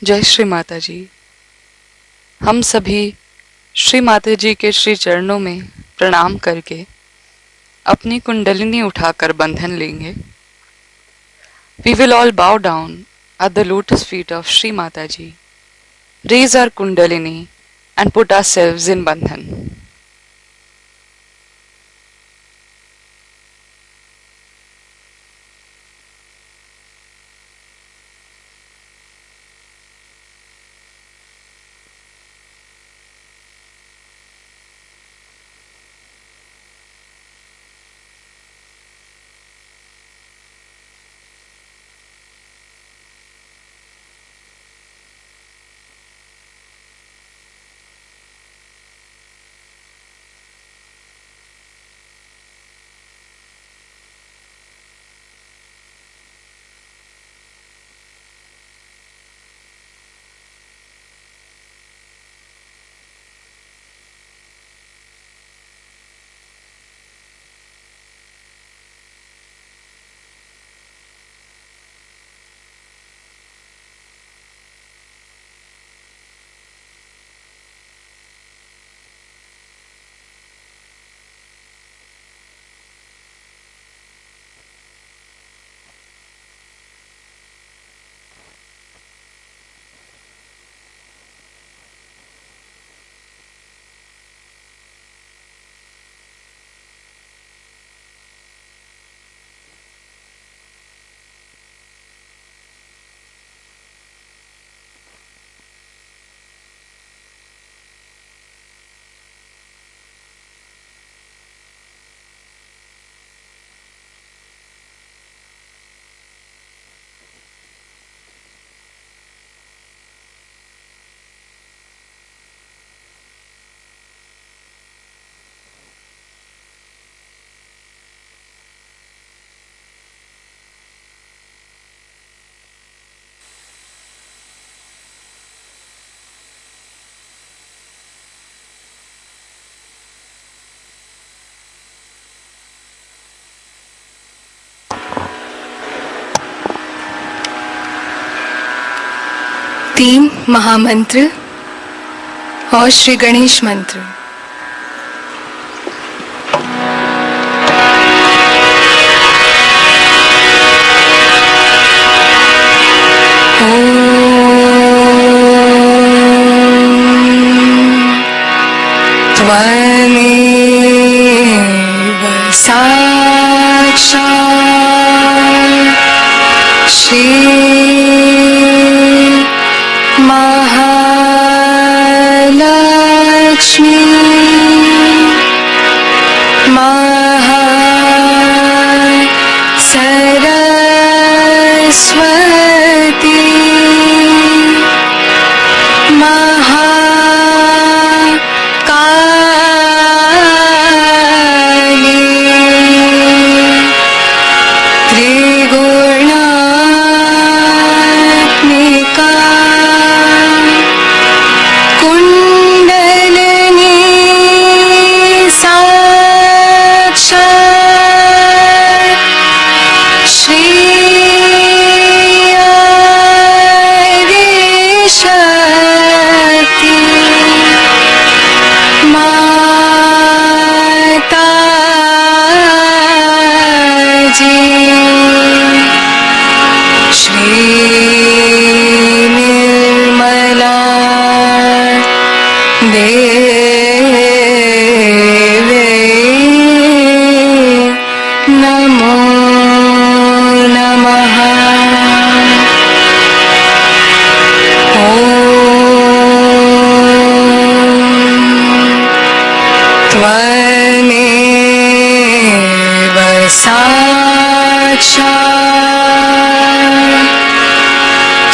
जय श्री माता जी। हम सभी श्री माता जी के श्री चरणों में प्रणाम करके अपनी कुंडलिनी उठाकर बंधन लेंगे। We will all bow down at the lotus feet of Shri Mataji, raise our kundalini and put ourselves in bandhan. तीन महामंत्र और श्री गणेश मंत्र। त्वमेव साक्षात् श्री महालक्ष्मी सरस्वती महाकाली त्रिगुणात्मिका कुंडलिनी साक्षात् श्री शक्ति माताजी श्री निर्मला देवी नमो नमः। त्वमेव साक्षात्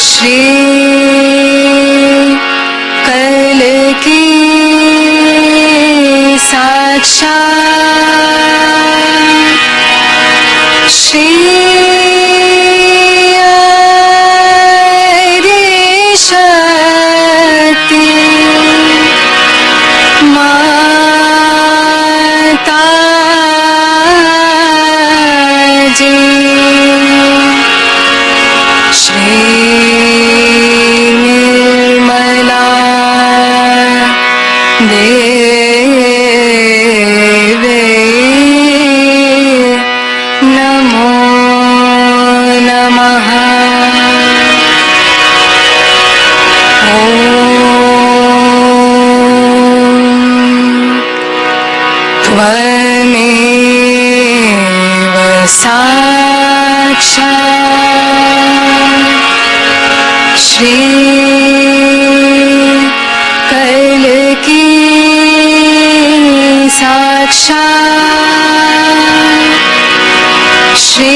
श्री कल्की साक्षात् श्री शक्ति माताजी श्री त्वमेव साक्षात् श्री कल की साक्षात् श्री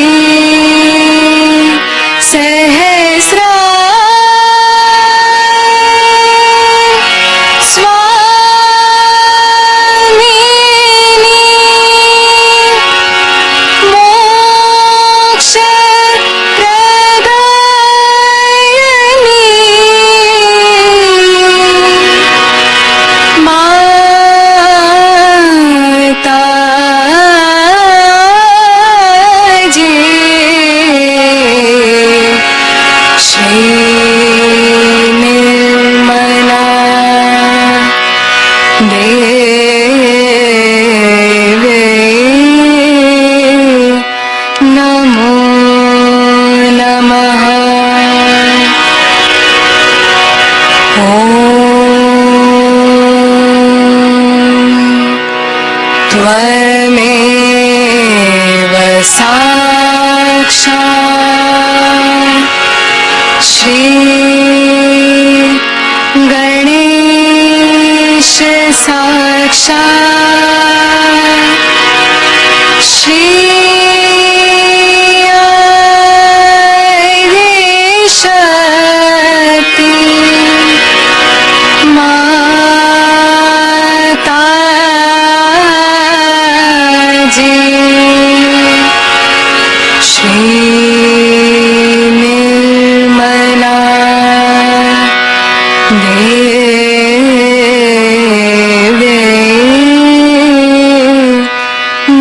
त्वमेव साक्षात् श्री गणेश साक्षात् श्री शक्ति माता जी श्री निर्मला देवी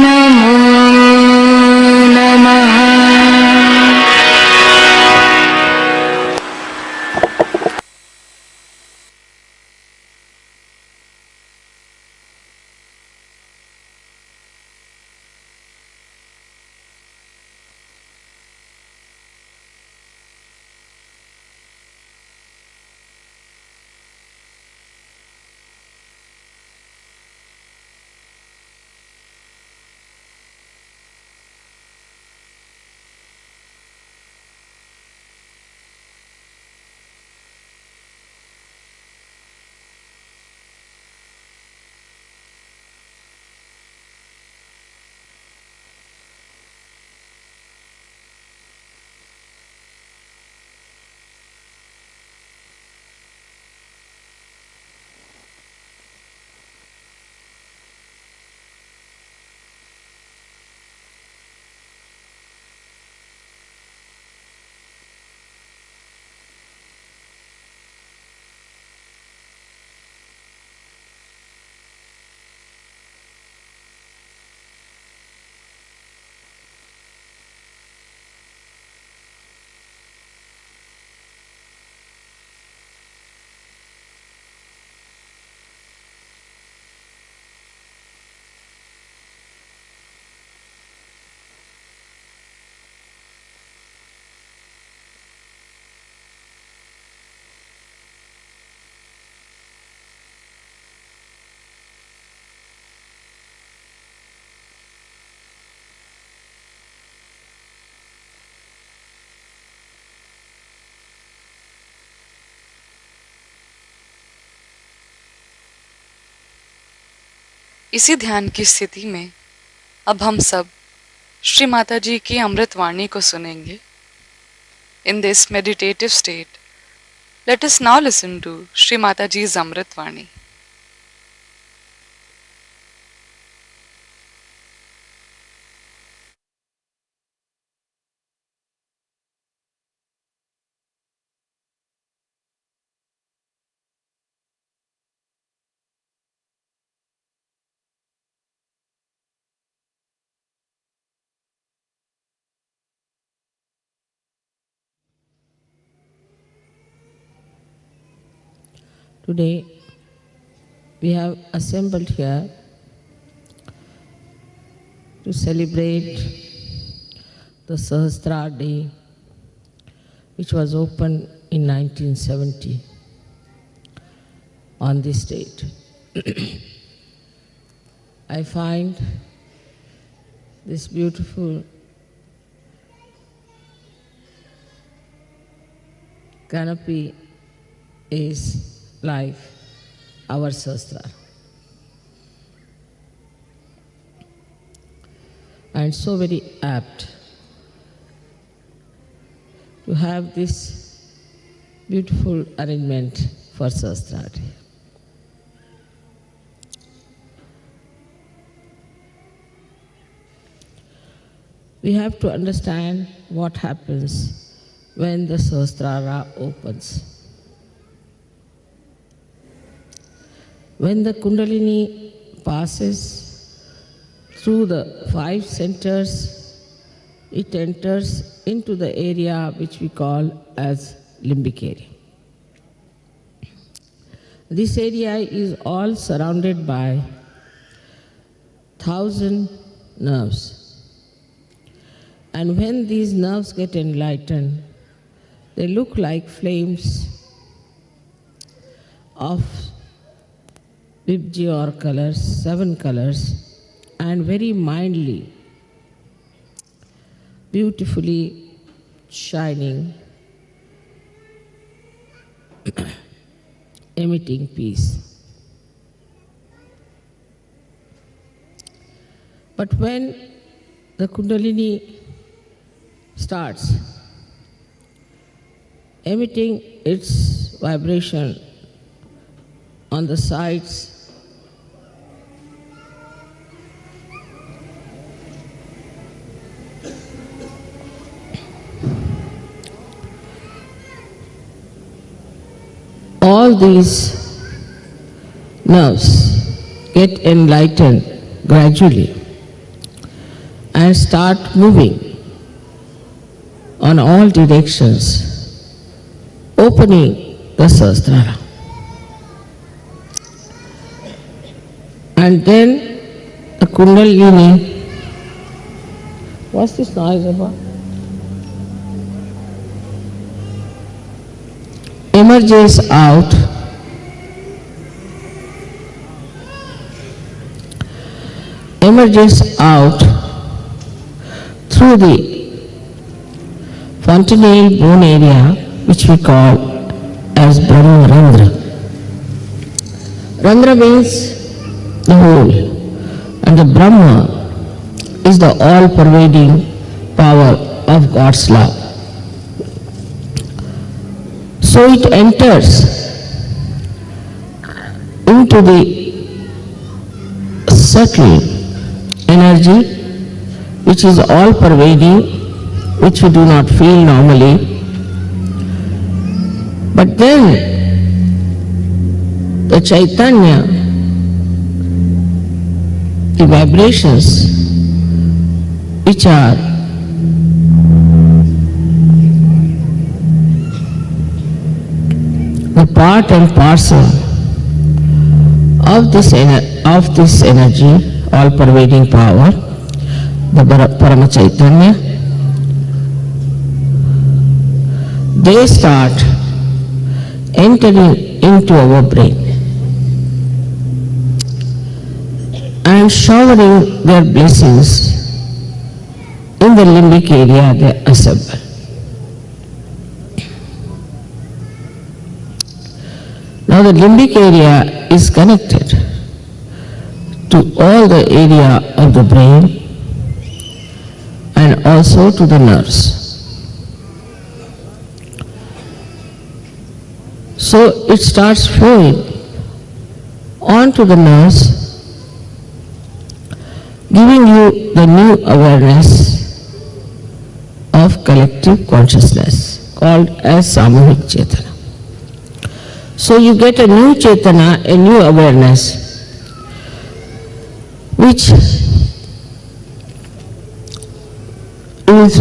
नमो नमः। इसी ध्यान की स्थिति में अब हम सब श्री माता जी की अमृतवाणी को सुनेंगे। In this meditative state, let us now listen to Shri Mataji's Amritvani. Today we have assembled here to celebrate the Sahasrara day, which was opened in 1970 on this date. I find this beautiful canopy is like our Sahasrara. And so very apt to have this beautiful arrangement for Sahasrara. We have to understand what happens when the Sahasrara opens. When the Kundalini passes through the 5 centers, it enters into the area which we call as limbic area. This area is all surrounded by 1,000 nerves. And when these nerves get enlightened, they look like flames of Vibgyor colors, 7 colors, and very mildly, beautifully shining, emitting peace. But when the Kundalini starts emitting its vibration on the sides, all these nerves get enlightened gradually and start moving on all directions, opening the Sahasrara. And then the Kundalini, what's this noise about? Emerges out through the fontanelle bone area, which we call as Brahma Randra. Randra means the whole, and the Brahma is the all-pervading power of God's love. So it enters into the subtle energy which is all-pervading, which we do not feel normally. But then the Chaitanya, the vibrations which are the part and parcel of this energy, all-pervading power, the Parama Chaitanya, they start entering into our brain and showering their blessings in the limbic area they assemble. Now the limbic area is connected to all the area of the brain and also to the nerves. So it starts flowing onto the nerves, giving you the new awareness of collective consciousness called as Samuhik Chetana. So you get a new Chetana, a new awareness, which is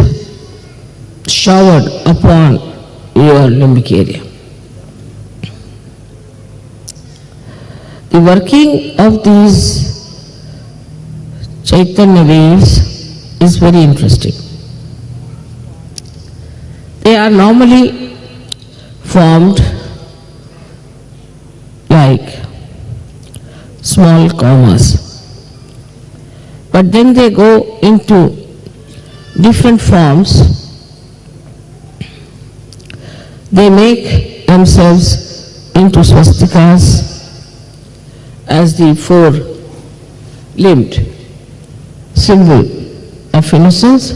showered upon your limbic area. The working of these Chaitanya waves is very interesting. They are normally formed like small commas. but then they go into different forms. They make themselves into swastikas as the four-limbed symbol of innocence,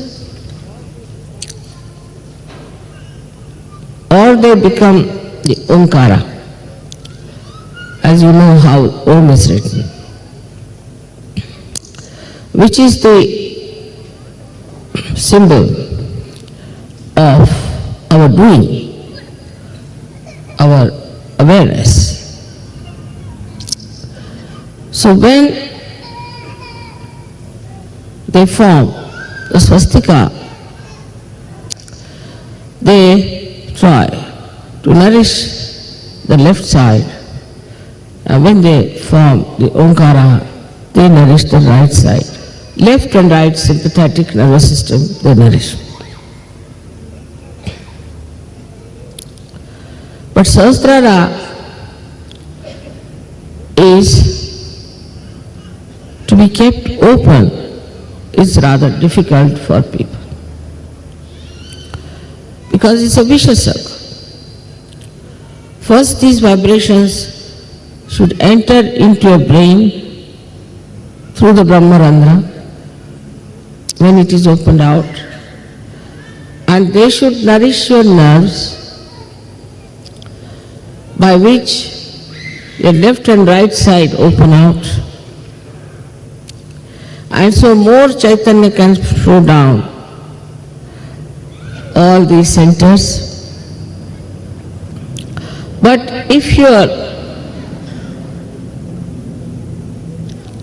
or they become the Omkara, as you know how Om is written, which is the symbol of our doing, our awareness. So when they form the swastika, they try to nourish the left side, and when they form the Omkara, they nourish the right side. Left and right sympathetic nervous system they nourish. But Sahasrara is to be kept open is rather difficult for people, because it's a vicious circle. First, these vibrations should enter into your brain through the Brahmarandhra when it is opened out, and they should nourish your nerves, by which your left and right side open out, and so more Chaitanya can flow down all these centers. But if your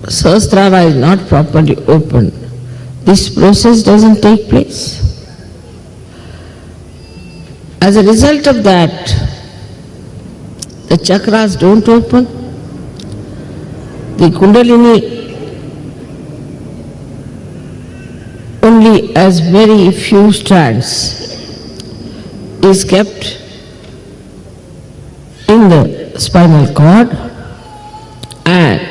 Sahasrara is not properly open, this process doesn't take place. As a result of that, the chakras don't open, the Kundalini only as very few strands is kept in the spinal cord, and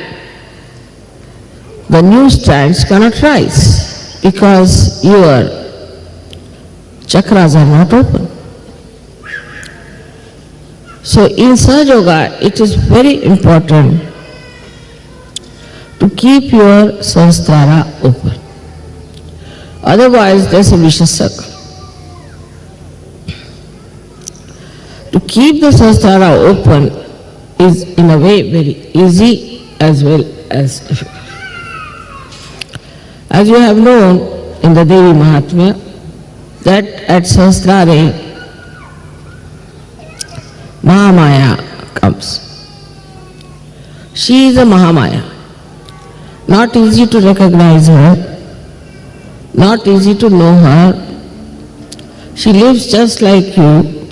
the new strands cannot rise because your chakras are not open. So in Sahaja Yoga, it is very important to keep your Sahasrara open. Otherwise, there's a vicious circle. To keep the Sahasrara open is in a way very easy as well as difficult. As you have known in the Devi Mahatmya, that at Sahasrara, Mahamaya comes. She is a Mahamaya. Not easy to recognize her, not easy to know her. She lives just like you,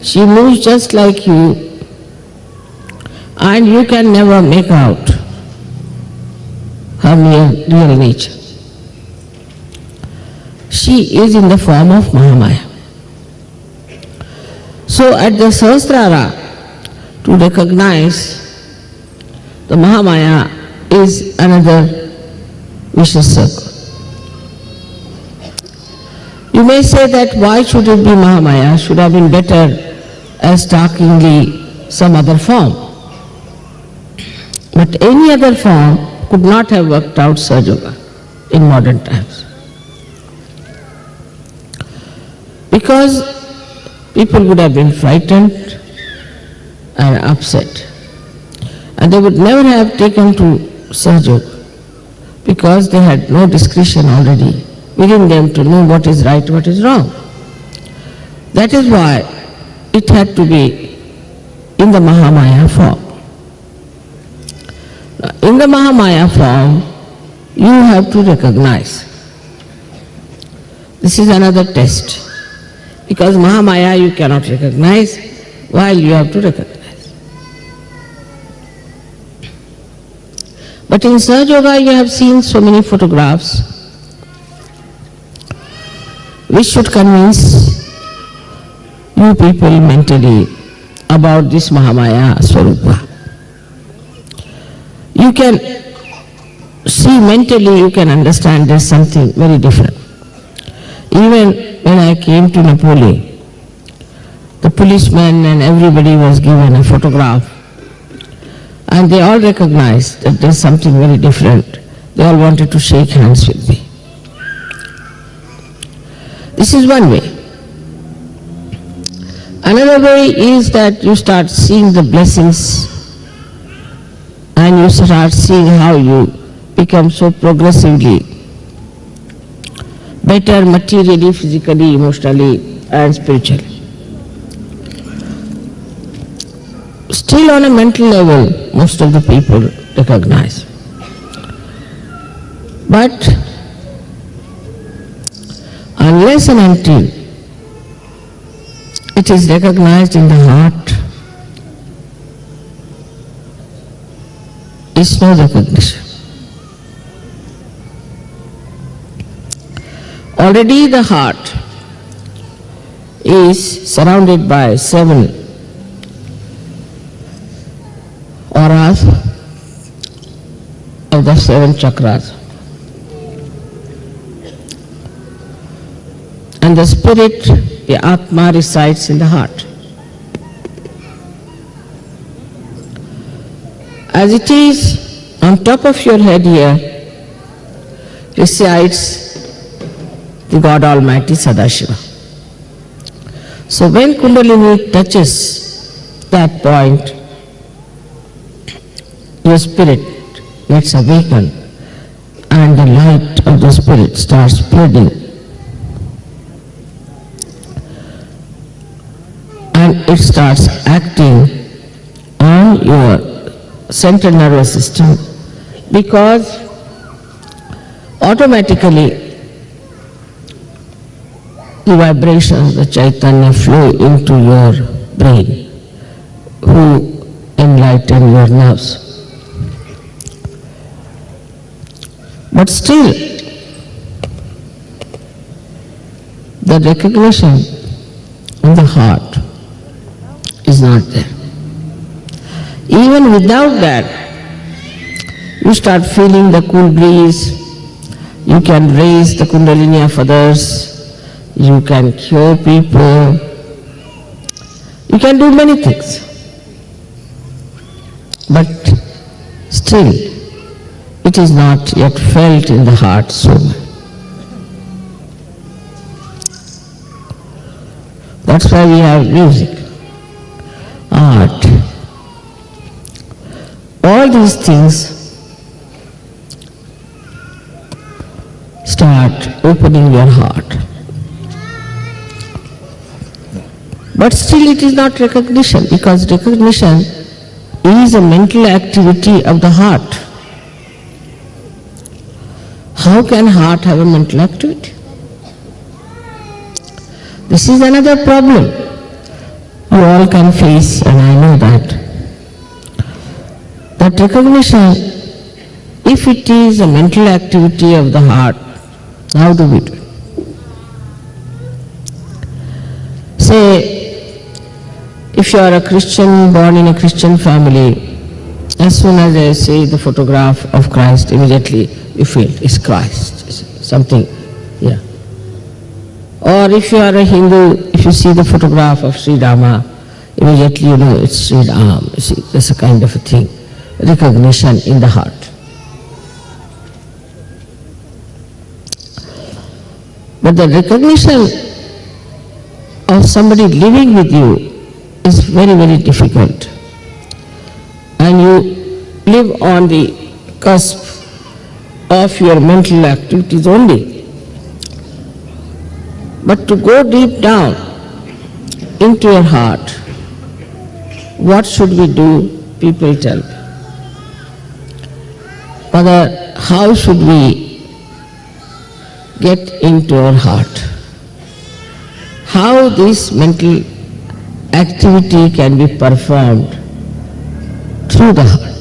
she moves just like you, and you can never make out her real nature. She is in the form of Mahamaya. So at the Sahasrara, to recognize the Mahamaya is another vicious circle. You may say that why should it be Mahamaya? Should have been better as starkingly some other form. But any other form could not have worked out Sahaja Yoga in modern times. Because people would have been frightened and upset. And they would never have taken to Sahaja Yoga because they had no discretion already within them to know what is right, what is wrong. That is why it had to be in the Mahamaya form. Now, in the Mahamaya form, you have to recognize. This is another test. Because Mahamaya you cannot recognize, while you have to recognize. But in Sahaja Yoga you have seen so many photographs which should convince you people mentally about this Mahamaya Swarupa. You can see mentally you can understand there's something very different. Even when I came to Napoli, the policemen and everybody was given a photograph, and they all recognized that there's something very different. They all wanted to shake hands with me. This is one way. Another way is that you start seeing the blessings and you start seeing how you become so progressively better materially, physically, emotionally and spiritually. Still on a mental level, most of the people recognize. But unless and until it is recognized in the heart, is no recognition. Already the heart is surrounded by 7 auras of the 7 chakras. And the spirit, the Atma, resides in the heart. As it is on top of your head here, resides the God Almighty Sadashiva. So when Kundalini touches that point, your spirit gets awakened and the light of the spirit starts spreading. And it starts acting on your central nervous system, because automatically the vibrations, the Chaitanya flow into your brain, who enlighten your nerves. But still, the recognition in the heart is not there. Even without that, you start feeling the cool breeze, you can raise the Kundalini of others, you can cure people, you can do many things. But still, it is not yet felt in the heart so much. That's why we have music, art. All these things start opening your heart. But still it is not recognition, because recognition is a mental activity of the heart. How can heart have a mental activity? This is another problem you all can face, and I know that. That recognition, if it is a mental activity of the heart, how do we do it? Say, if you are a Christian, born in a Christian family, as soon as I see the photograph of Christ, immediately you feel it's Christ, it's something, yeah. Or if you are a Hindu, if you see the photograph of Sri Rama, immediately you know it's Sri Ram. You see, that's a kind of a thing, recognition in the heart. But the recognition of somebody living with you is very, very difficult. And you live on the cusp of your mental activities only. But to go deep down into your heart, what should we do? People tell me. Mother, how should we get into our heart? How this mental activity can be performed through the heart?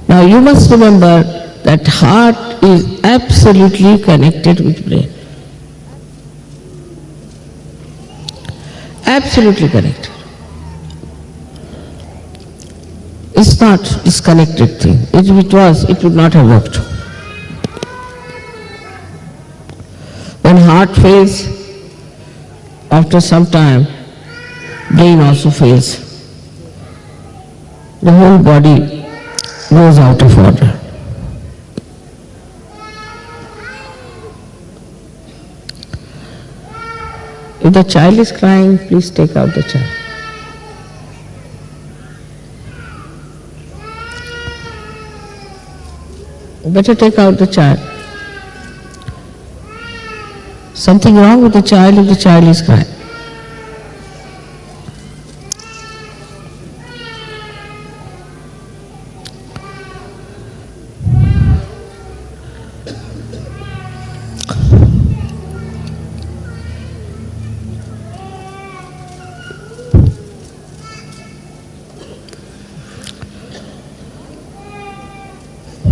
Now you must remember that heart is absolutely connected with brain. Absolutely connected. It's not disconnected thing. If it was, it would not have worked. When heart fails, after some time, brain also fails. The whole body goes out of order. If the child is crying, please take out the child. Better take out the child. Something wrong with the child if the child is crying.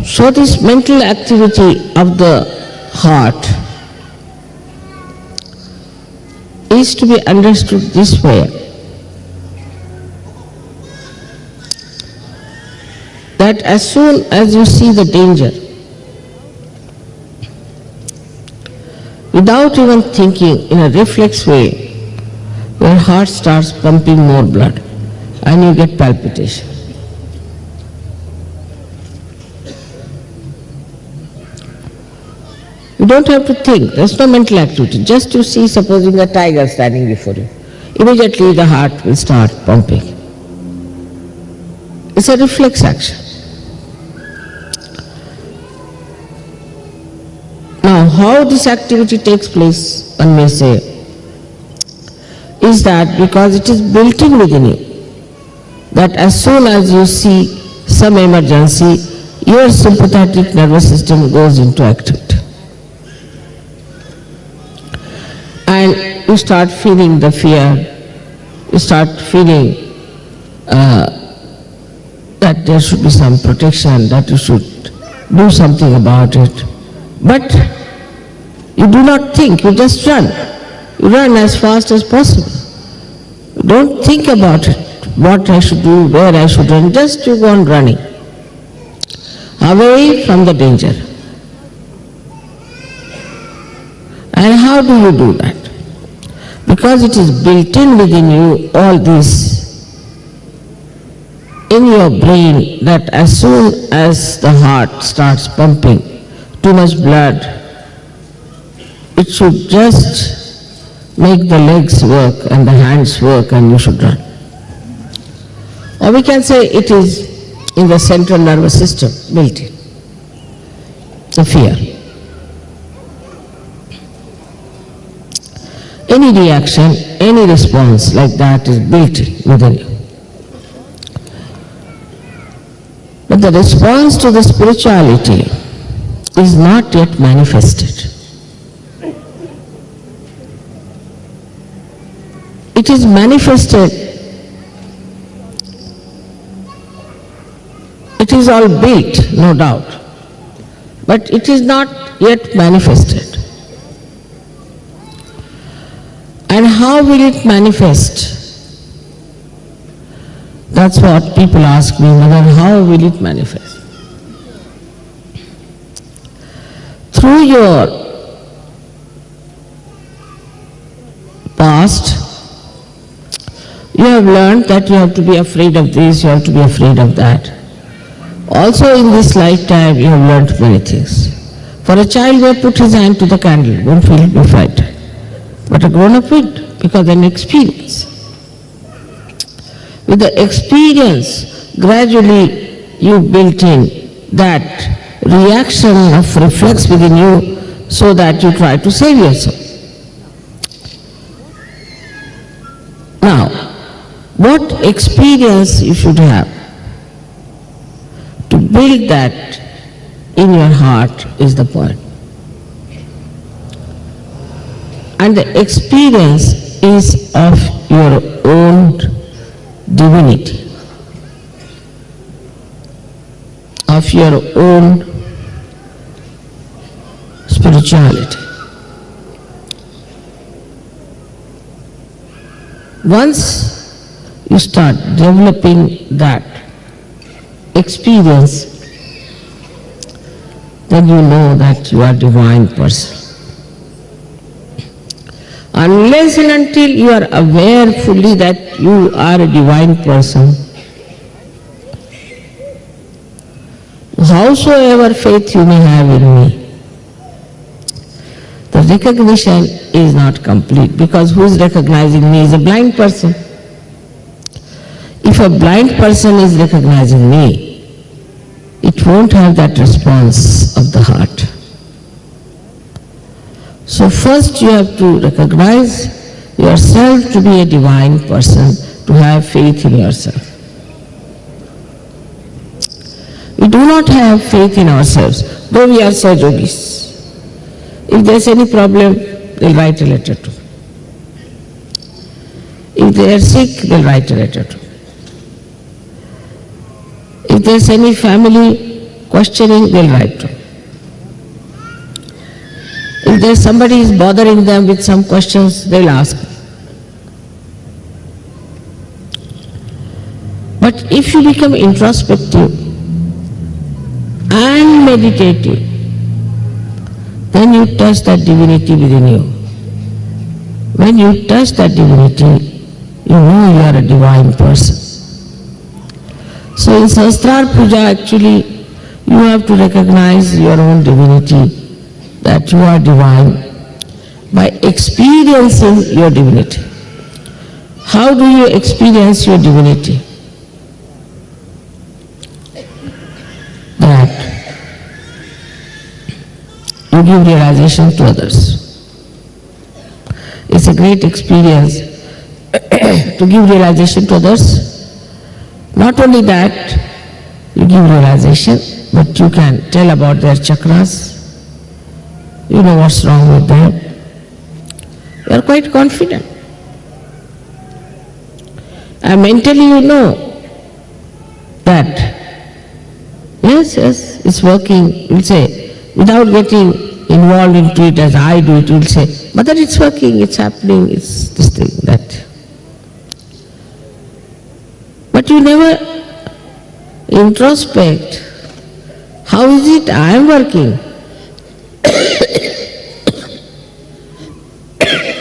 So this mental activity of the heart is to be understood this way, that as soon as you see the danger, without even thinking, in a reflex way, your heart starts pumping more blood and you get palpitation. You don't have to think, there's no mental activity. Just you see, supposing a tiger standing before you, immediately the heart will start pumping. It's a reflex action. Now, how this activity takes place, one may say, is that because it is built in within you, that as soon as you see some emergency, your sympathetic nervous system goes into activity. And you start feeling the fear, you start feeling that there should be some protection, that you should do something about it. But you do not think, you just run. You run as fast as possible. You don't think about it, what I should do, where I should run, just you go on running, away from the danger. And how do you do that? Because it is built in within you, all this, in your brain, that as soon as the heart starts pumping too much blood, it should just make the legs work and the hands work and you should run. Or we can say it is in the central nervous system, built in, the fear. Any reaction, any response like that is built within you. But the response to the spirituality is not yet manifested. It is manifested, it is all built, no doubt, but it is not yet manifested. And how will it manifest? That's what people ask me, Mother, how will it manifest? Through your past, you have learned that you have to be afraid of this, you have to be afraid of that. Also in this lifetime, you have learned many things. For a child, you have put his hand to the candle, don't feel be frightened. But a grown-up would, because an experience. With the experience, gradually you built in that reaction of reflex within you so that you try to save yourself. Now, what experience you should have to build that in your heart is the point. And the experience is of your own divinity, of your own spirituality. Once you start developing that, experience, then you know that you are a divine person. Unless and until you are aware fully that you are a divine person, howsoever faith you may have in me, the recognition is not complete, because who is recognizing me is a blind person. If a blind person is recognizing me, it won't have that response of the heart. So first you have to recognize yourself to be a divine person, to have faith in yourself. We do not have faith in ourselves, though we are Sahajogis. If there is any problem, they'll write a letter to. If they are sick, they'll write a letter to. If there is any family questioning, they'll write to. If there's somebody is bothering them with some questions, they'll ask. But if you become introspective and meditative, then you touch that divinity within you. When you touch that divinity, you know you are a divine person. So in Sahasrara Puja, actually, you have to recognize your own divinity, that you are divine, by experiencing your divinity. How do you experience your divinity? That you give realization to others. It's a great experience to give realization to others. Not only that, you give realization, but you can tell about their chakras. You know what's wrong with them. You are quite confident. And mentally you know that, yes, it's working. You will say, without getting involved into it as I do it, you will say, Mother, it's working, it's happening, it's this thing, that. But you never introspect. How is it I am working?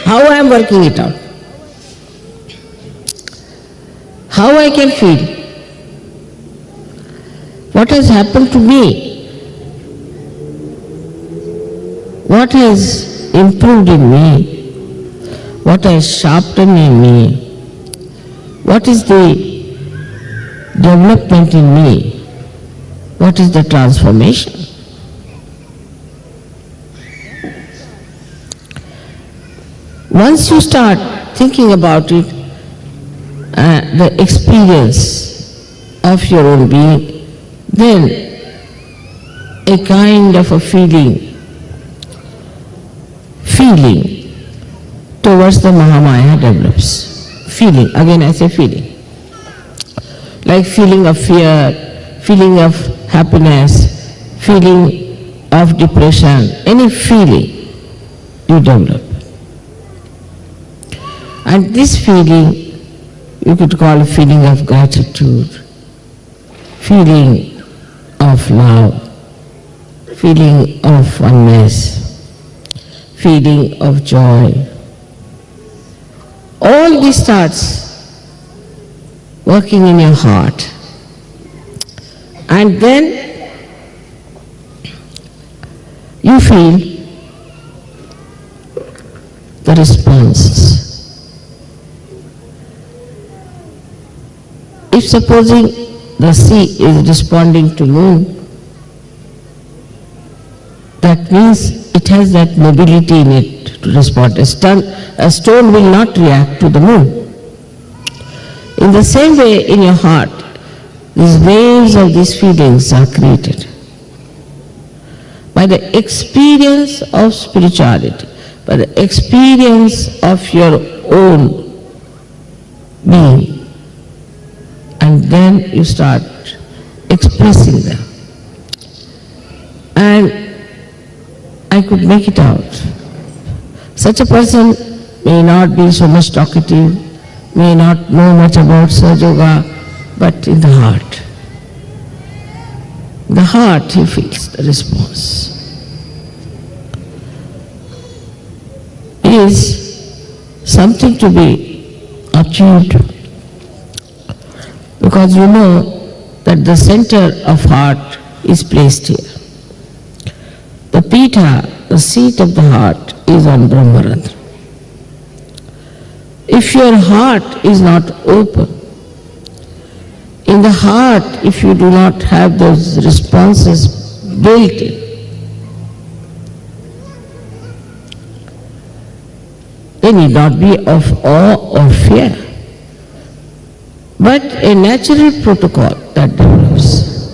How I am working it out? How I can feel? What has happened to me? What has improved in me? What has sharpened in me? What is the development in me? What is the transformation? Once you start thinking about it, the experience of your own being, then a kind of a feeling towards the Mahamaya develops. Feeling, again I say feeling. Like feeling of fear, feeling of happiness, feeling of depression, any feeling you develop. And this feeling you could call a feeling of gratitude, feeling of love, feeling of oneness, feeling of joy. All this starts working in your heart. And then you feel the responses. If supposing the sea is responding to moon, that means it has that mobility in it to respond. A stone will not react to the moon. In the same way, in your heart, these waves of these feelings are created. By the experience of spirituality, by the experience of your own being, and then you start expressing them. And I could make it out. Such a person may not be so much talkative, may not know much about Sahaja Yoga, but in the heart, the heart he feels the response. Is something to be achieved, because you know that the center of heart is placed here. The Pita, the seat of the heart, is on Brahmarandra. If your heart is not open, in the heart, if you do not have those responses built in, they need not be of awe or fear, but a natural protocol that develops.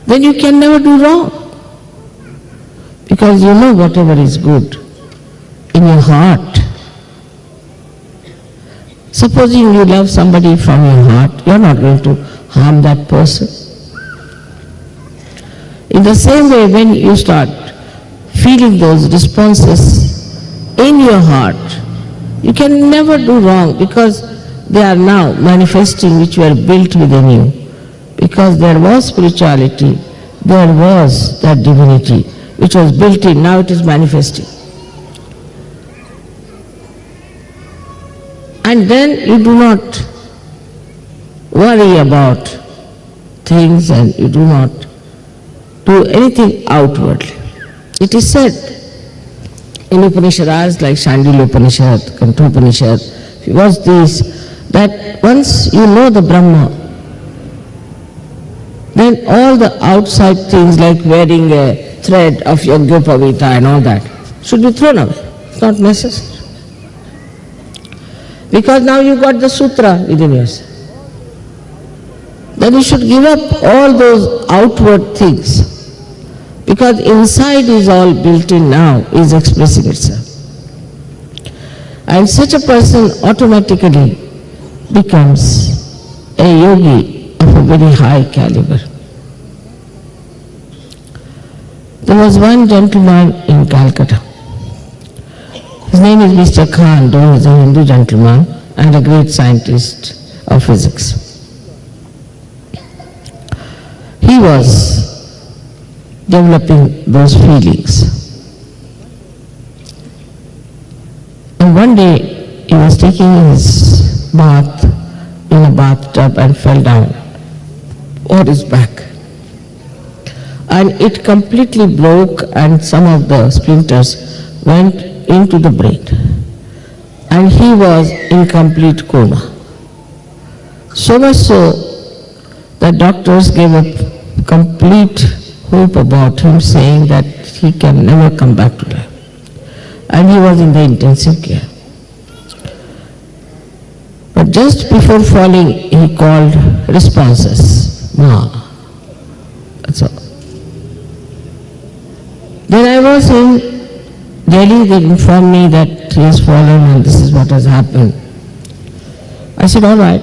Then you can never do wrong, because you know whatever is good in your heart. Supposing you love somebody from your heart, you are not going to harm that person. In the same way, when you start feeling those responses in your heart, you can never do wrong, because they are now manifesting which were built within you. Because there was spirituality, there was that divinity which was built in, now it is manifesting. And then you do not worry about things and you do not do anything outwardly. It is said in Upanishads like Shandilya Upanishad, Kantopanishad, if you watch these, that once you know the Brahma, then all the outside things like wearing a thread of Yogyopavita and all that should be thrown away. It's not necessary. Because now you got the sutra within yourself. Then you should give up all those outward things. Because inside is all built in now, is expressing itself. And such a person automatically becomes a yogi of a very high caliber. There was one gentleman in Calcutta. His name is Mr. Khan, though he is a Hindu gentleman and a great scientist of physics. He was developing those feelings. And one day he was taking his bath in a bathtub and fell down on his back. And it completely broke and some of the splinters went into the brain. And he was in complete coma. So much so that doctors gave up complete hope about him, saying that he can never come back to life. And he was in the intensive care. But just before falling, he called responses. Ma. That's all. Then I was in Delhi, they informed me that he has fallen and this is what has happened. I said, all right.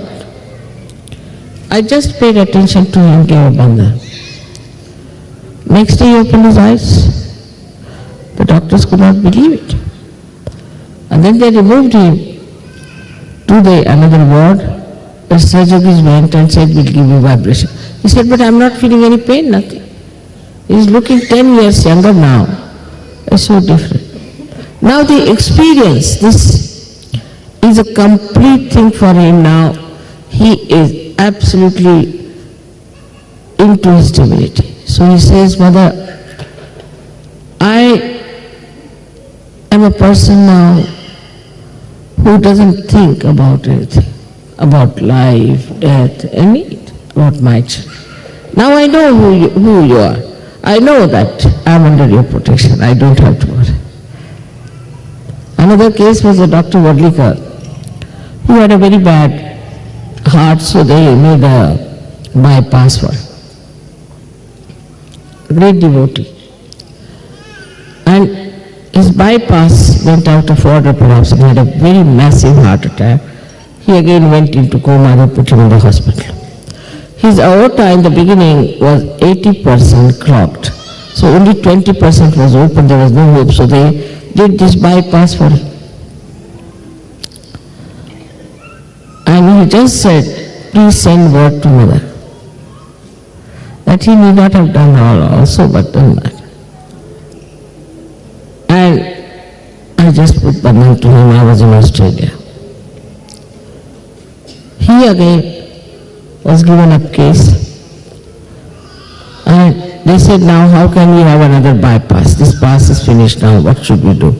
I just paid attention to him, gave a bandha. Next day he opened his eyes. The doctors could not believe it. And then they removed him to another ward. The surgeons went and said, we'll give you vibration. He said, but I'm not feeling any pain, nothing. He's looking 10 years younger now. It's so different. Now the experience, this is a complete thing for him now. He is absolutely into his divinity. So he says, Mother, I am a person now who doesn't think about anything, about life, death, about my children. Now I know who you are. I know that I am under your protection. I don't have to worry. Another case was a Dr. Wadlikar, who had a very bad heart, so they made a bypass for him. A great devotee. And his bypass went out of order perhaps, and he had a very massive heart attack. He again went into coma, they put him in the hospital. His aorta in the beginning was 80% clogged. So only 20% was open, there was no hope. So they did this bypass for him. And he just said, please send word to Mother. that he need not have done all also, but done that. And I just put Bandhan to him. I was in Australia. He again was given up case. And they said, now how can we have another bypass? This pass is finished now, what should we do?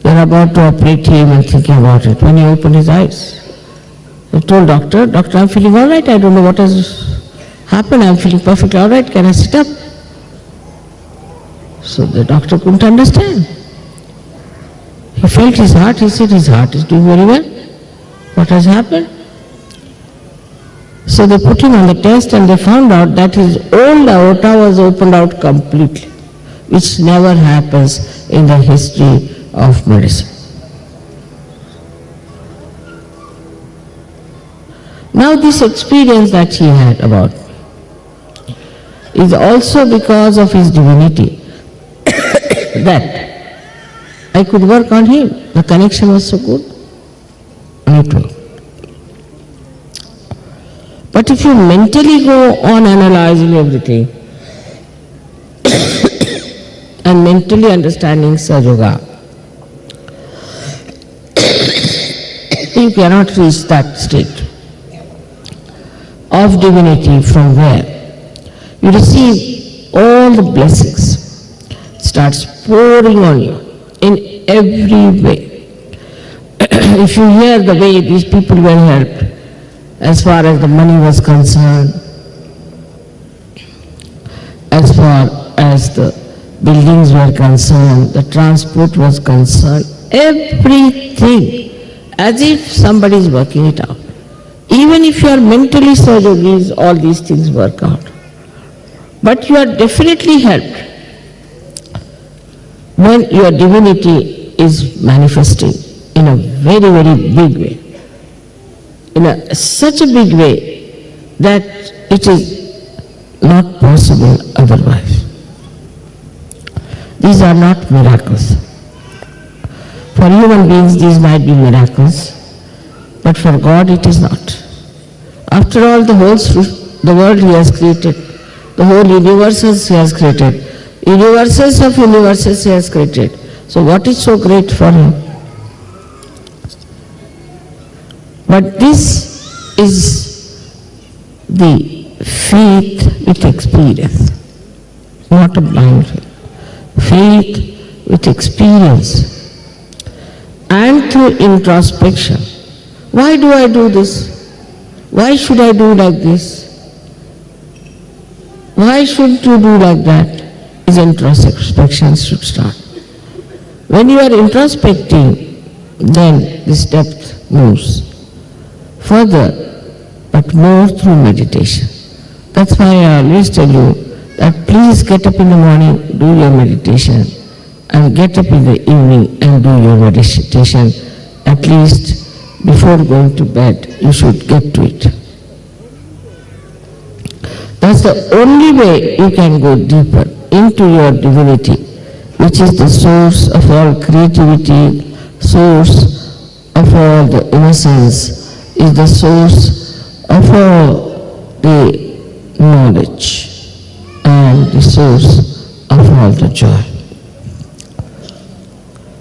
They are about to operate him and thinking about it. When he opened his eyes, he told doctor, I'm feeling all right, I don't know what has happened, I'm feeling perfectly all right, can I sit up? So the doctor couldn't understand. He felt his heart, he said his heart is doing very well. What has happened? So they put him on the test and they found out that his old aorta was opened out completely, which never happens in the history of medicine. Now this experience that he had about is also because of his divinity that I could work on him. The connection was so good and it worked. But if you mentally go on analyzing everything and mentally understanding Sahaja, you cannot reach that state of divinity from where you receive all the blessings. It starts pouring on you in every way. If you hear the way these people were helped, as far as the money was concerned, as far as the buildings were concerned, the transport was concerned, everything, as if somebody is working it out. Even if you are mentally Sahajogis, all these things work out. But you are definitely helped when your divinity is manifesting in a very, very big way. In such a big way that it is not possible otherwise. These are not miracles. For human beings these might be miracles, but for God it is not. After all, the world He has created, the whole universes He has created, universes of universes He has created. So what is so great for Him? But this is the faith with experience, not a blind faith. Faith with experience and through introspection. Why do I do this? Why should I do like this? Why should you do like that? Is introspection should start. When you are introspecting, then this depth moves further, but more through meditation. That's why I always tell you that please get up in the morning, do your meditation, and get up in the evening and do your meditation. At least before going to bed, you should get to it. That's the only way you can go deeper into your divinity, which is the source of all creativity, source of all the innocence, is the source of all the knowledge and the source of all the joy.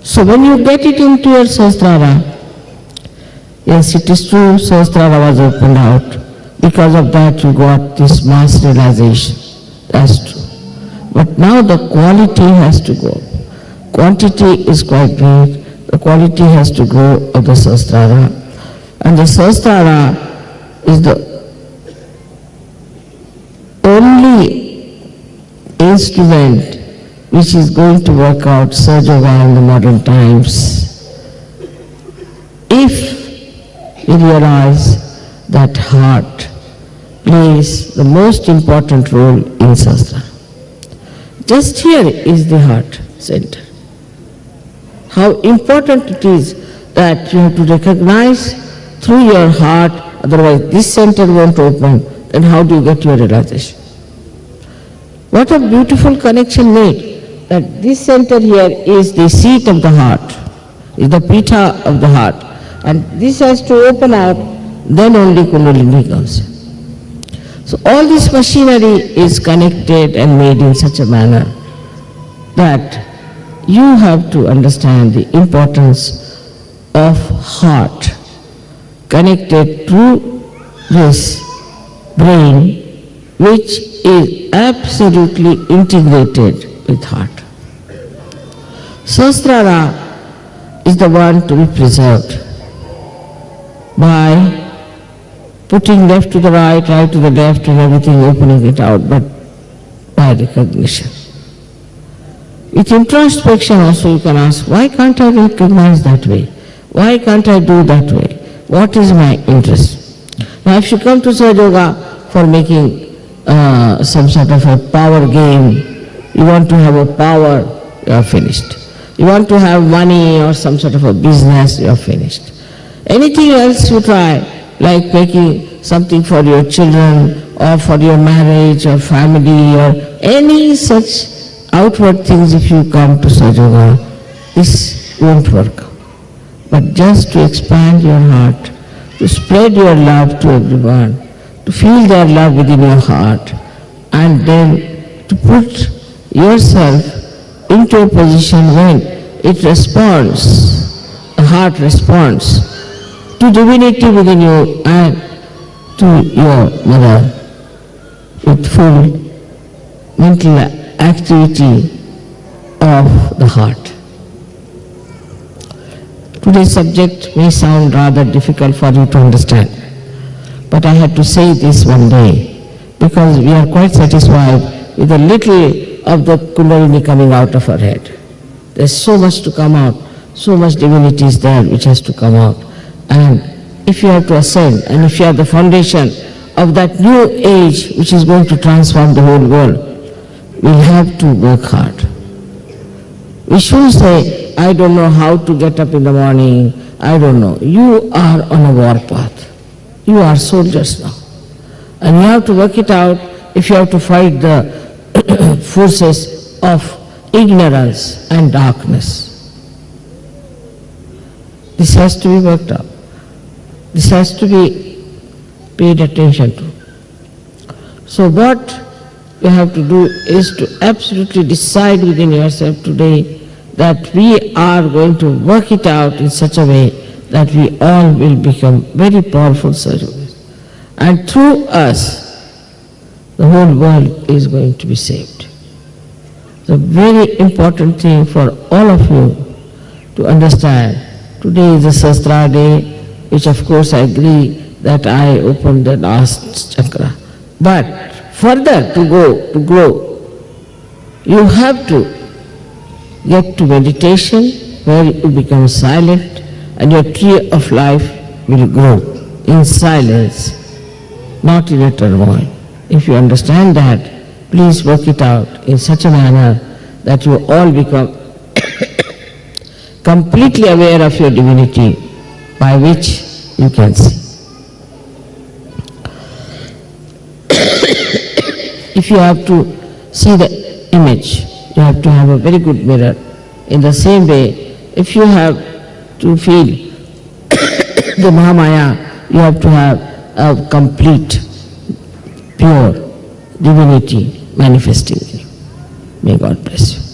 So when you get it into your Sahasrara, yes, it is true, Sahasrara was opened out. Because of that you got this mass realization. That's true. But now the quality has to go. Quantity is quite great. The quality has to go of the Sahasrara. And the Sahasrara is the only instrument which is going to work out Sahaja in the modern times. If you realize that heart plays the most important role in Sahasrara. Just here is the heart center. How important it is that you have to recognize through your heart, otherwise this center won't open, then how do you get your realization? What a beautiful connection made, that this center here is the seat of the heart, is the pita of the heart, and this has to open out, then only Kundalini comes in. So all this machinery is connected and made in such a manner that you have to understand the importance of heart connected to this brain, which is absolutely integrated with heart. Sahasrara is the one to be preserved by putting left to the right, right to the left and everything, opening it out, but by recognition. With introspection also you can ask, why can't I recognize that way? Why can't I do that way? What is my interest? Now if you come to Sahaja Yoga for making some sort of a power game, you want to have a power, you are finished. You want to have money or some sort of a business, you are finished. Anything else you try, like making something for your children or for your marriage or family or any such outward things, if you come to Sahaja Yoga, this won't work. But just to expand your heart, to spread your love to everyone, to feel their love within your heart, and then to put yourself into a position when it responds, the heart responds to divinity within you and to your mother with full mental activity of the heart. Today's subject may sound rather difficult for you to understand, but I had to say this one day because we are quite satisfied with a little of the Kundalini coming out of our head. There's so much to come out, so much divinity is there which has to come out. And if you have to ascend, and if you are the foundation of that new age which is going to transform the whole world, we'll have to work hard. We shouldn't say, I don't know how to get up in the morning, I don't know. You are on a war path. You are soldiers now. And you have to work it out if you have to fight the forces of ignorance and darkness. This has to be worked out. This has to be paid attention to. So what you have to do is to absolutely decide within yourself today that we are going to work it out in such a way that we all will become very powerful servants. And through us, the whole world is going to be saved. The very important thing for all of you to understand, today is the Sahasrara day, which of course I agree that I opened the last chakra. But further to grow, you have to get to meditation where you become silent and your tree of life will grow in silence, not in a turmoil. If you understand that, please work it out in such a manner that you all become completely aware of your divinity by which you can see. If you have to see the image, you have to have a very good mirror. In the same way, if you have to feel the Mahamaya, you have to have a complete, pure divinity manifesting in you. May God bless you.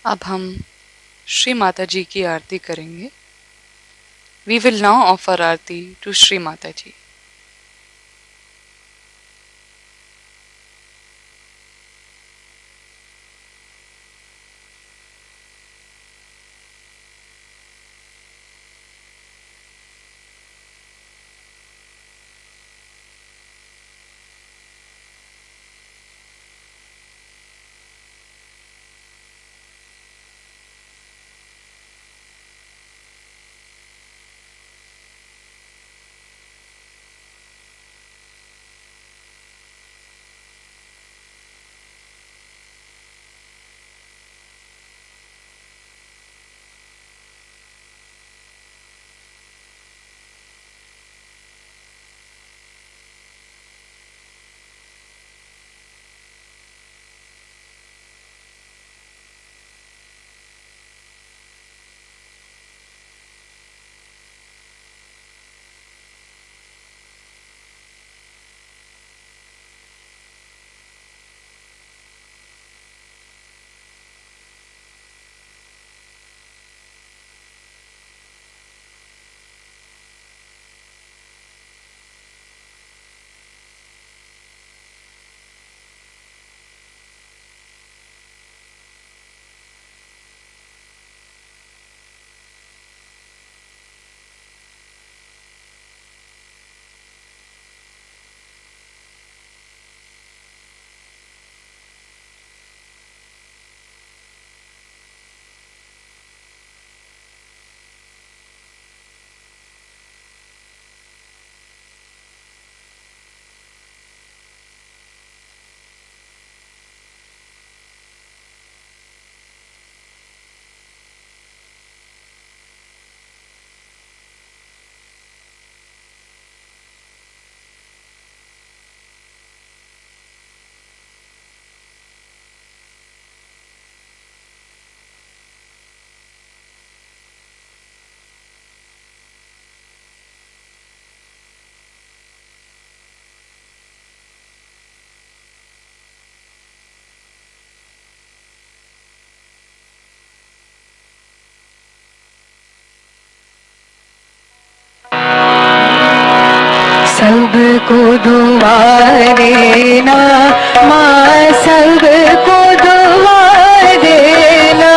अब हम श्री माता जी की आरती करेंगे. We will now offer Aarti to Shri Mata जी. सबको दुआ देना माँ, सबको दुआ देना।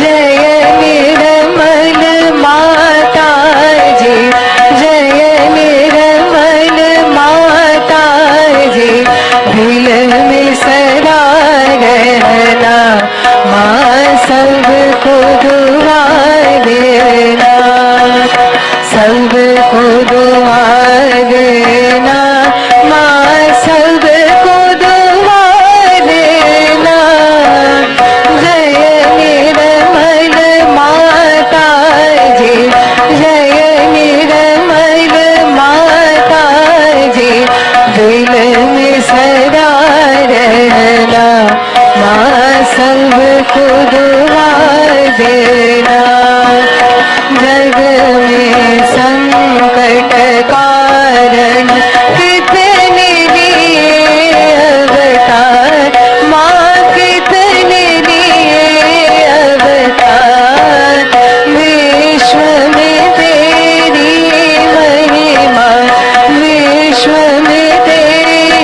जय निर्मल माता जी, जय निर्मल माता जी, दिल में सदा रहना माँ, सबको दुआ देना, सबको दुआ देना माँ, सबको दुआ देना। जय निर्मल माता जी, जय निर्मल माता जी, दिल में सदा रहना माँ, सबको दुआ देना। जग में संकट कारण कितने लिए अवतार माँ, कितने लिए अवतार। विश्व में तेरी महिमा, विश्व में तेरी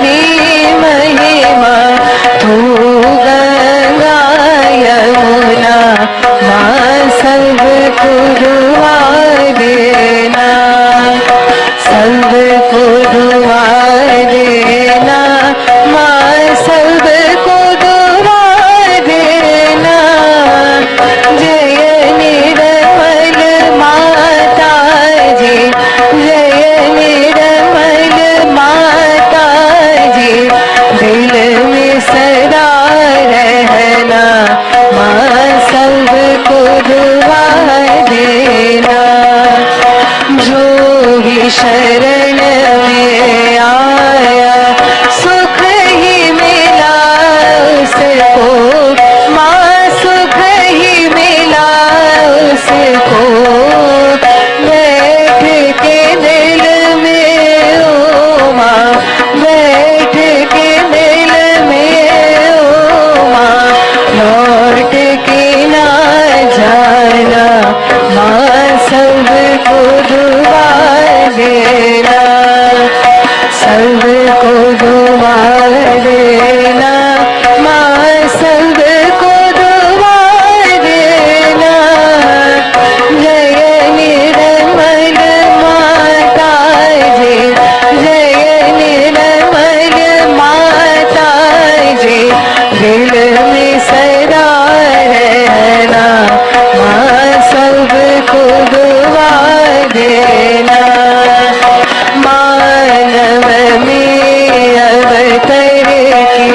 देना, माँ सबको दुआ देना। जय निर्मल माता जी, जय निर्मल माता जी, दिल में सदा रहना, माँ सबको दुआ देना। मानव में अवतर की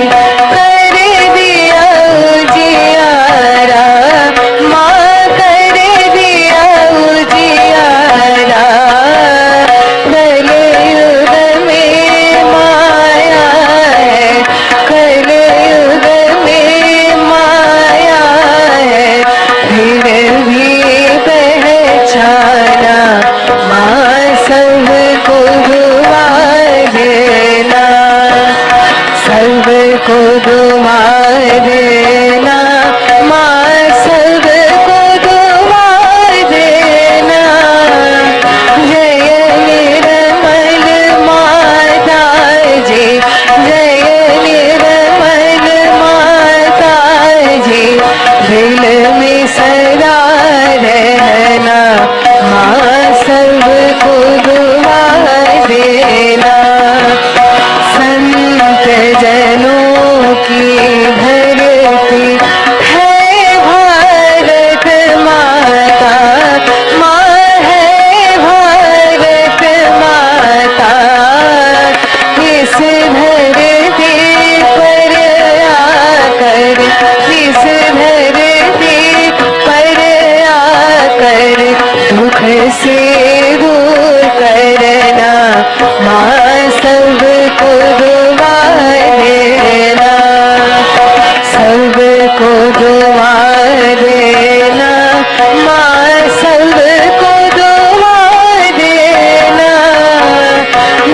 कर दिया उजियारा, माँ कर दिया उजियारा। कलयुग में माया है, कलयुग में माया है, फिर भी पहचाना, माँ सबको दुआ देना, सबको दुआ देना, माँ सबको दुआ देना। जय निर्मल माता जी, जय निर्मल माता जी, दिल में सदा रहना, माँ सबको दुआ देना। संत जनों की धरती है भारत माता, माँ है भारत माता। इस धरती पर आकर, इस धरती पर आकर दुख से दूर करना, माँ सबको दुआ देना, सबको दुआ देना, माँ सबको दुआ देना।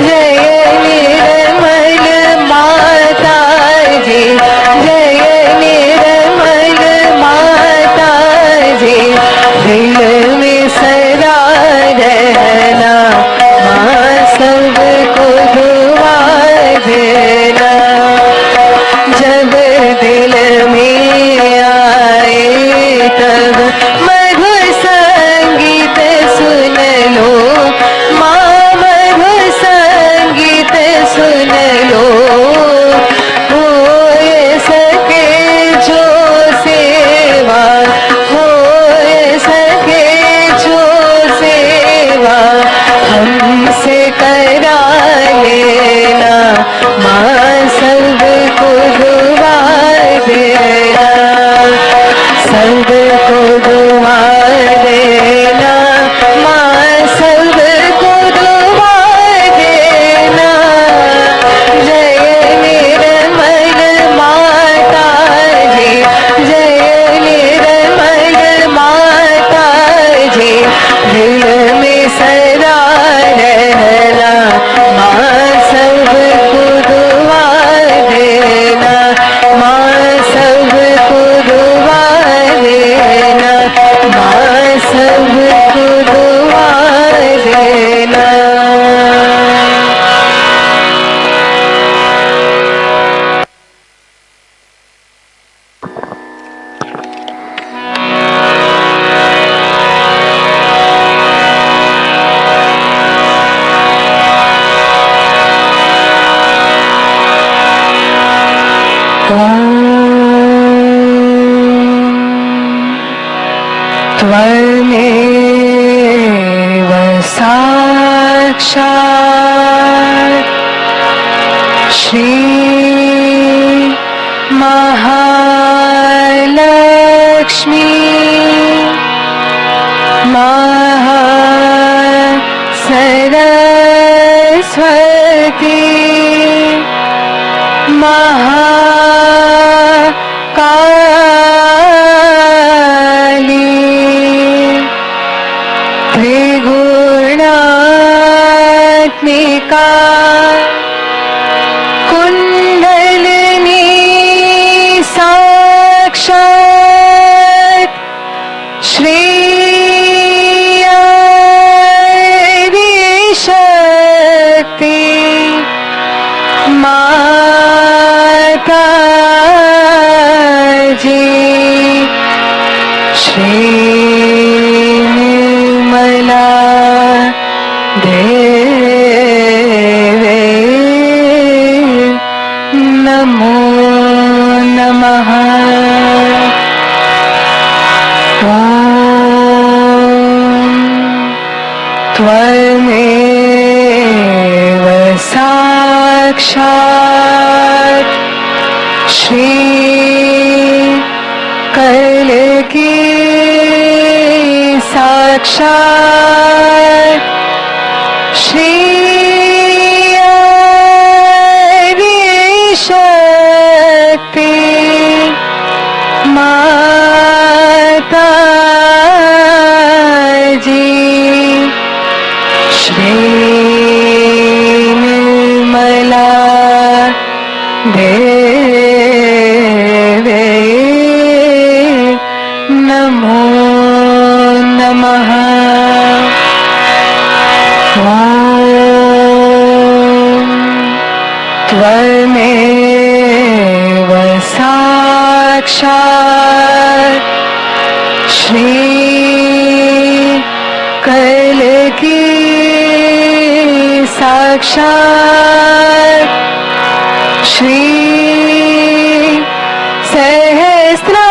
जय निर्मल माता जी, जय निर्मल माता जी, दिल में सदा रहना, माँ सबको दुआ देना। जब दिल में आए तब मधुर संगीत सुन लो, माँ मधुर संगीत सुन लो। हो सके जो सेवा, हो सके जो सेवा, हमसे करा लेना, माँ सबको दुआ देना, सबको दुआ देना, माँ सबको दुआ देना। जय निर्मल माता जी, जय निर्मल माता जी, दिल में सदा रहना, माँ सबको दुआ देना, माँ सबको दुआ देना, माँ सबको दुआ देना। त्वमेव साक्षात् श्री महालक्ष्मी सरस्वती महाकाली त्रिगुणात्मिका कुंडलिनी साक्षात् श्री शक्ति माँ जी श्री निर्मला देवे नमो नमः। त्वमेव साक्षात् श्री कलकी साक्षात् श्री शक्ति माता जी श्री निर्मला देवे नमो नमः। त्वमेव साक्षात् श्री कलकी साक्षात् श्री सहस्रा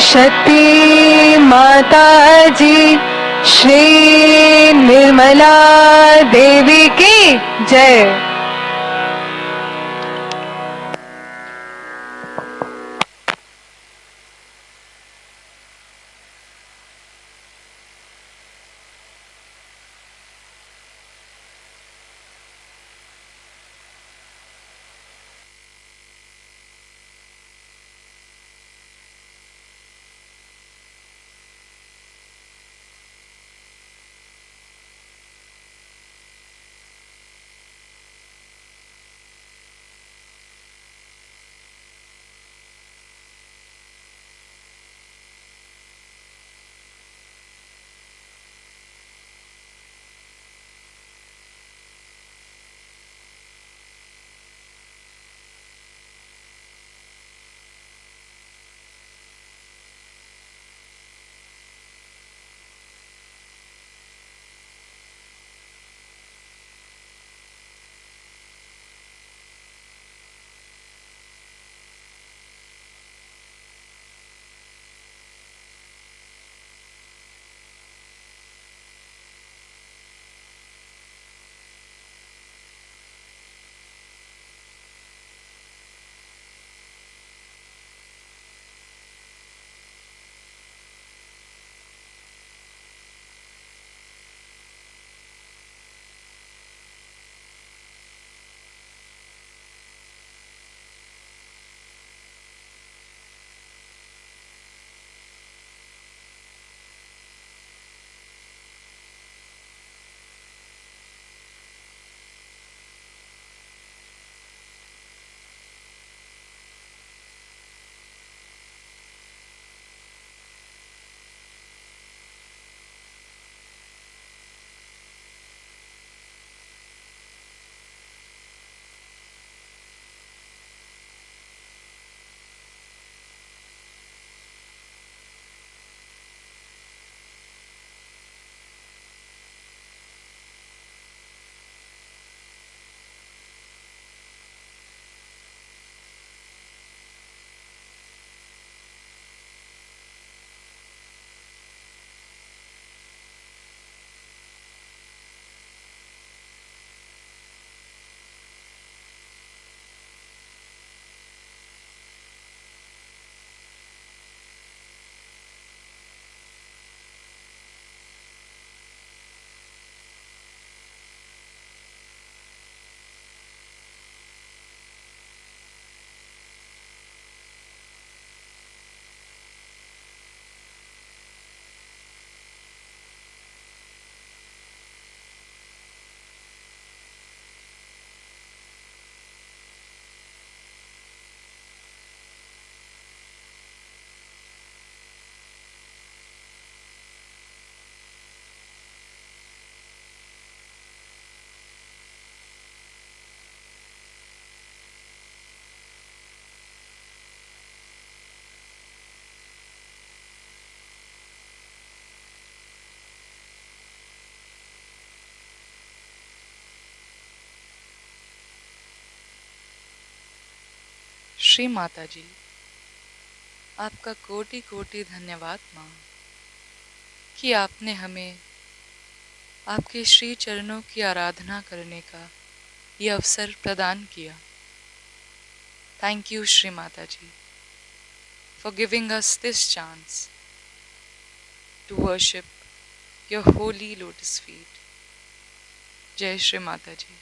शक्ति माता जी श्री निर्मला देवी की जय। श्री माता जी, आपका कोटि कोटि धन्यवाद माँ कि आपने हमें आपके श्री चरणों की आराधना करने का ये अवसर प्रदान किया। Thank you Shri Mata ji for giving us this chance to worship your holy lotus feet. जय श्री माता जी।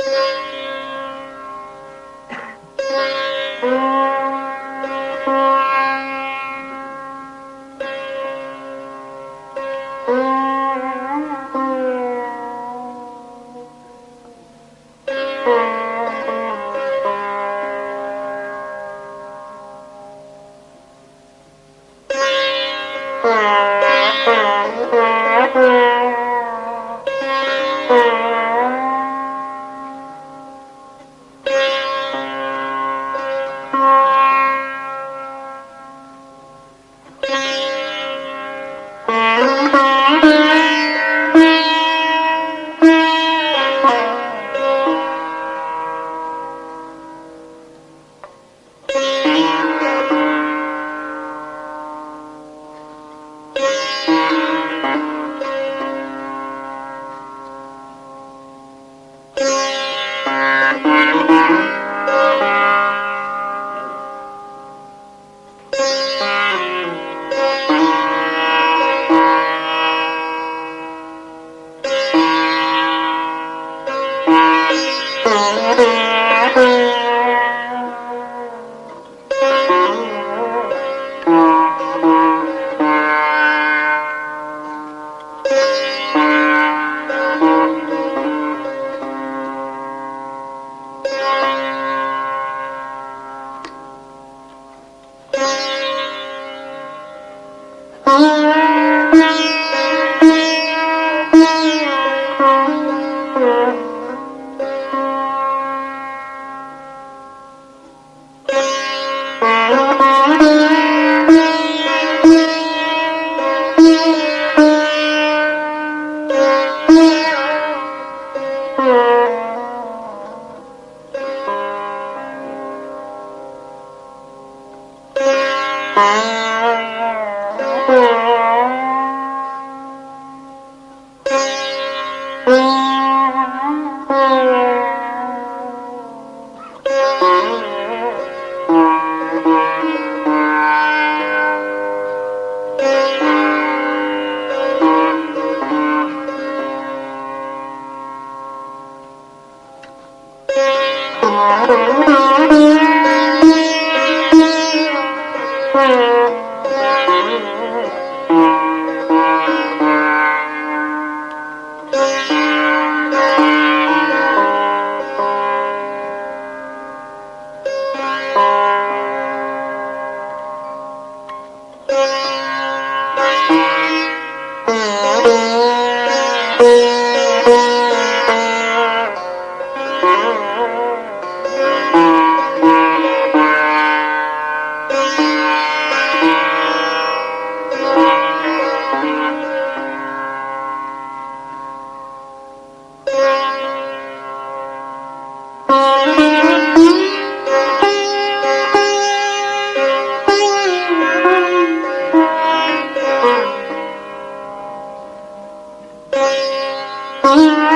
Thank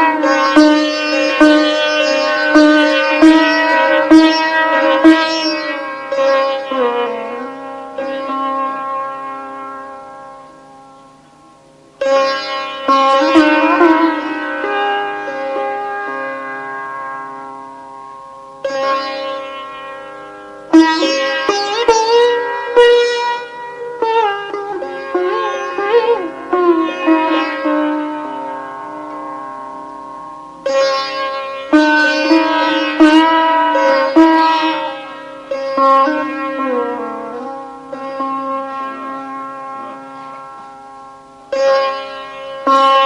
you. Om